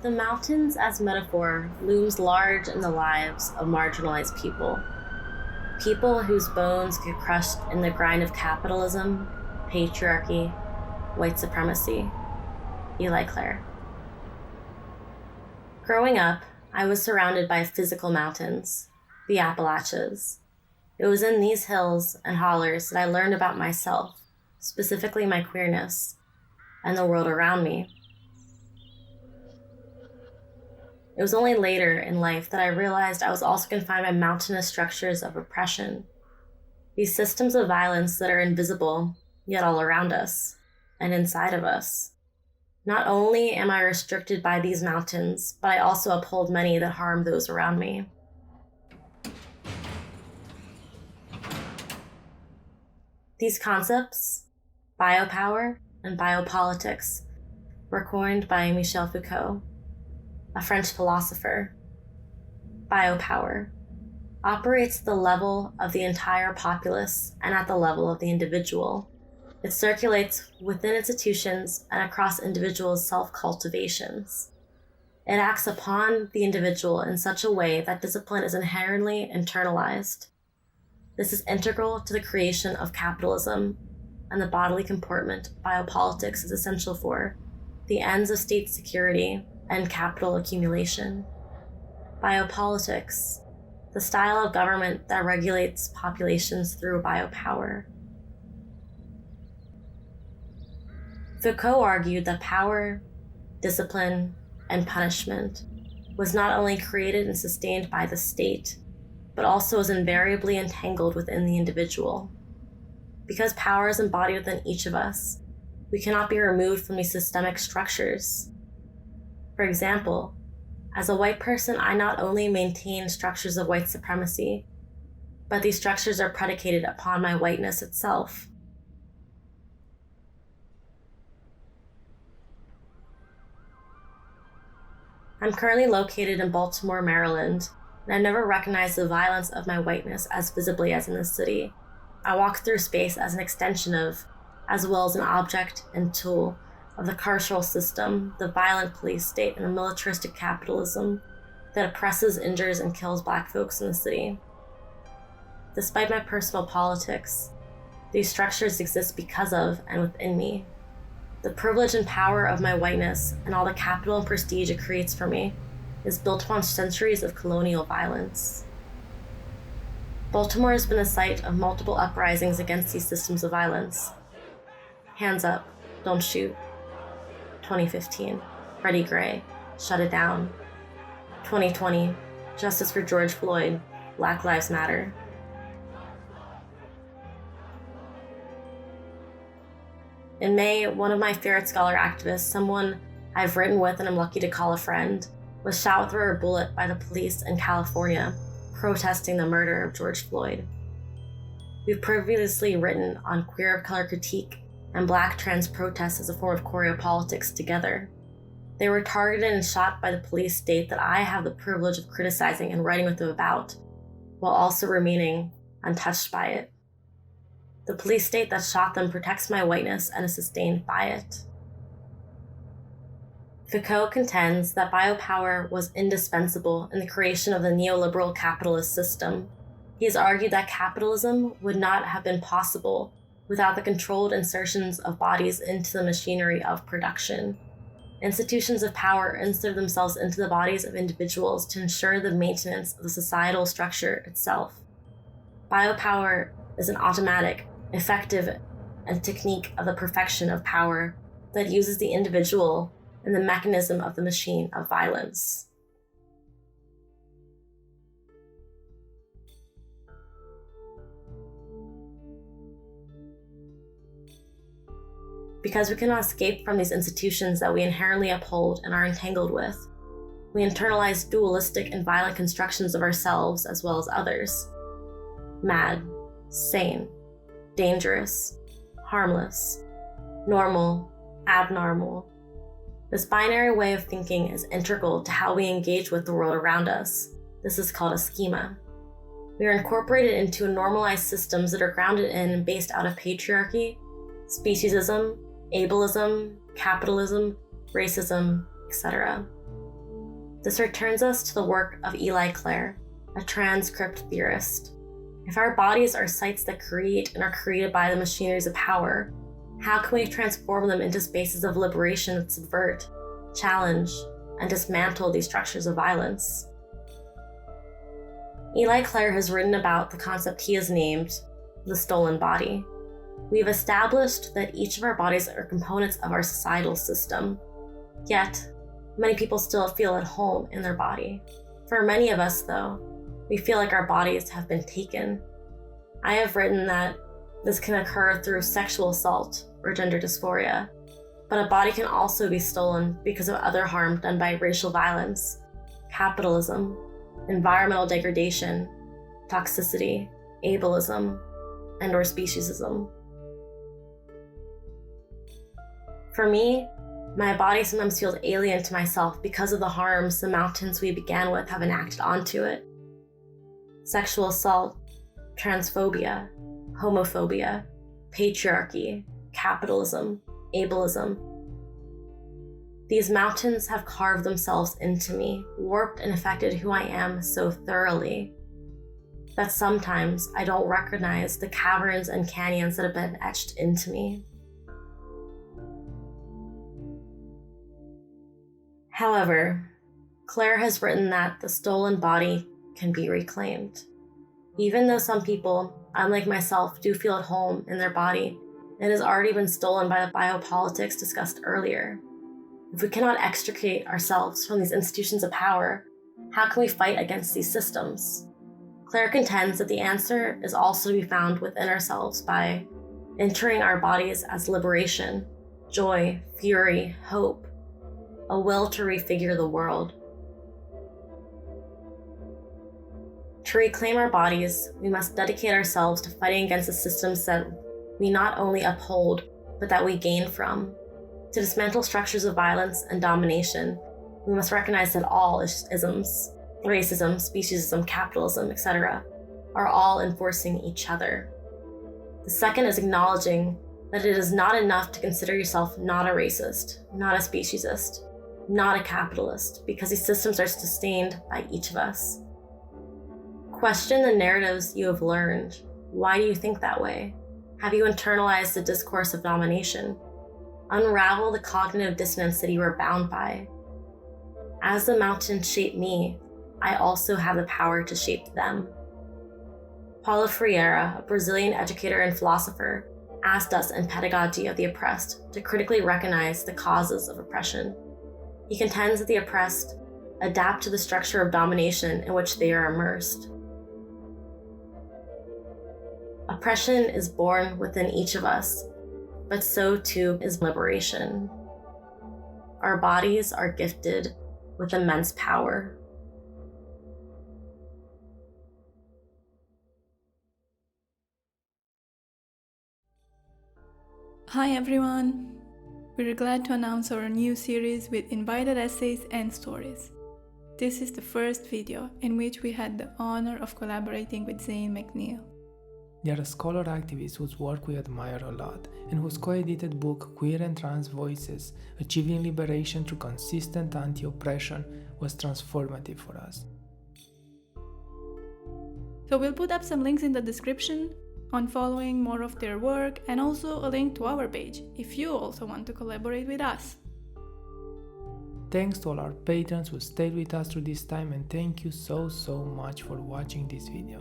The mountains as metaphor looms large in the lives of marginalized people. People whose bones get crushed in the grind of capitalism, patriarchy, white supremacy. Eli Clare. Growing up, I was surrounded by physical mountains, the Appalachians. It was in these hills and hollers that I learned about myself, specifically my queerness, and the world around me. It was only later in life that I realized I was also confined by mountainous structures of oppression. These systems of violence that are invisible, yet all around us, and inside of us. Not only am I restricted by these mountains, but I also uphold many that harm those around me. These concepts, biopower and biopolitics, were coined by Michel Foucault, a French philosopher. Biopower operates at the level of the entire populace and at the level of the individual. It circulates within institutions and across individuals' self-cultivations. It acts upon the individual in such a way that discipline is inherently internalized. This is integral to the creation of capitalism, and the bodily comportment biopolitics is essential for the ends of state security and capital accumulation. Biopolitics, the style of government that regulates populations through biopower. Foucault argued that power, discipline, and punishment was not only created and sustained by the state, but also is invariably entangled within the individual. Because power is embodied within each of us, we cannot be removed from these systemic structures. For example, as a white person, I not only maintain structures of white supremacy, but these structures are predicated upon my whiteness itself. I'm currently located in Baltimore, Maryland, and I've never recognized the violence of my whiteness as visibly as in this city. I walk through space as an extension of, as well as an object and tool of the carceral system, the violent police state, and the militaristic capitalism that oppresses, injures, and kills Black folks in the city. Despite my personal politics, these structures exist because of and within me. The privilege and power of my whiteness and all the capital and prestige it creates for me is built upon centuries of colonial violence. Baltimore has been the site of multiple uprisings against these systems of violence. Hands up, don't shoot. 2015, Freddie Gray, shut it down. 2020, justice for George Floyd, Black Lives Matter. In May, one of my favorite scholar activists, someone I've written with and I'm lucky to call a friend, was shot with a rubber bullet by the police in California, protesting the murder of George Floyd. We've previously written on queer of color critique and Black trans protests as a form of choreopolitics together. They were targeted and shot by the police state that I have the privilege of criticizing and writing with them about, while also remaining untouched by it. The police state that shot them protects my whiteness and is sustained by it. Foucault contends that biopower was indispensable in the creation of the neoliberal capitalist system. He has argued that capitalism would not have been possible without the controlled insertions of bodies into the machinery of production. Institutions of power insert themselves into the bodies of individuals to ensure the maintenance of the societal structure itself. Biopower is an automatic, effective, and technique of the perfection of power that uses the individual and the mechanism of the machine of violence. Because we cannot escape from these institutions that we inherently uphold and are entangled with, we internalize dualistic and violent constructions of ourselves as well as others. Mad, sane, dangerous, harmless, normal, abnormal. This binary way of thinking is integral to how we engage with the world around us. This is called a schema. We are incorporated into normalized systems that are grounded in and based out of patriarchy, speciesism, ableism, capitalism, racism, etc. This returns us to the work of Clare, a transcript theorist. If our bodies are sites that create and are created by the machineries of power, how can we transform them into spaces of liberation that subvert, challenge, and dismantle these structures of violence? Clare has written about the concept he has named the stolen body. We've established that each of our bodies are components of our societal system, yet many people still feel at home in their body. For many of us, though, we feel like our bodies have been taken. I have written that this can occur through sexual assault or gender dysphoria, but a body can also be stolen because of other harm done by racial violence, capitalism, environmental degradation, toxicity, ableism, and/or speciesism. For me, my body sometimes feels alien to myself because of the harms the mountains we began with have enacted onto it. Sexual assault, transphobia, homophobia, patriarchy, capitalism, ableism. These mountains have carved themselves into me, warped and affected who I am so thoroughly that sometimes I don't recognize the caverns and canyons that have been etched into me. However, Clare has written that the stolen body can be reclaimed. Even though some people, unlike myself, do feel at home in their body, it has already been stolen by the biopolitics discussed earlier. If we cannot extricate ourselves from these institutions of power, how can we fight against these systems? Clare contends that the answer is also to be found within ourselves by entering our bodies as liberation, joy, fury, hope, a will to refigure the world. To reclaim our bodies, we must dedicate ourselves to fighting against the systems that we not only uphold, but that we gain from. To dismantle structures of violence and domination, we must recognize that all isms, racism, speciesism, capitalism, etc., are all enforcing each other. The second is acknowledging that it is not enough to consider yourself not a racist, not a speciesist, not a capitalist, because these systems are sustained by each of us. Question the narratives you have learned. Why do you think that way? Have you internalized the discourse of domination? Unravel the cognitive dissonance that you are bound by. As the mountains shape me, I also have the power to shape them. Paulo Freire, a Brazilian educator and philosopher, asked us in Pedagogy of the Oppressed to critically recognize the causes of oppression. He contends that the oppressed adapt to the structure of domination in which they are immersed. Oppression is born within each of us, but so too is liberation. Our bodies are gifted with immense power. Hi everyone! We're glad to announce our new series with invited essays and stories. This is the first video in which we had the honor of collaborating with Zane McNeill. They are a scholar activist whose work we admire a lot and whose co-edited book Queer and Trans Voices, Achieving Liberation Through Consistent Anti-Oppression was transformative for us. So we'll put up some links in the description on following more of their work and also a link to our page if you also want to collaborate with us. Thanks to all our patrons who stayed with us through this time, and thank you so much for watching this video.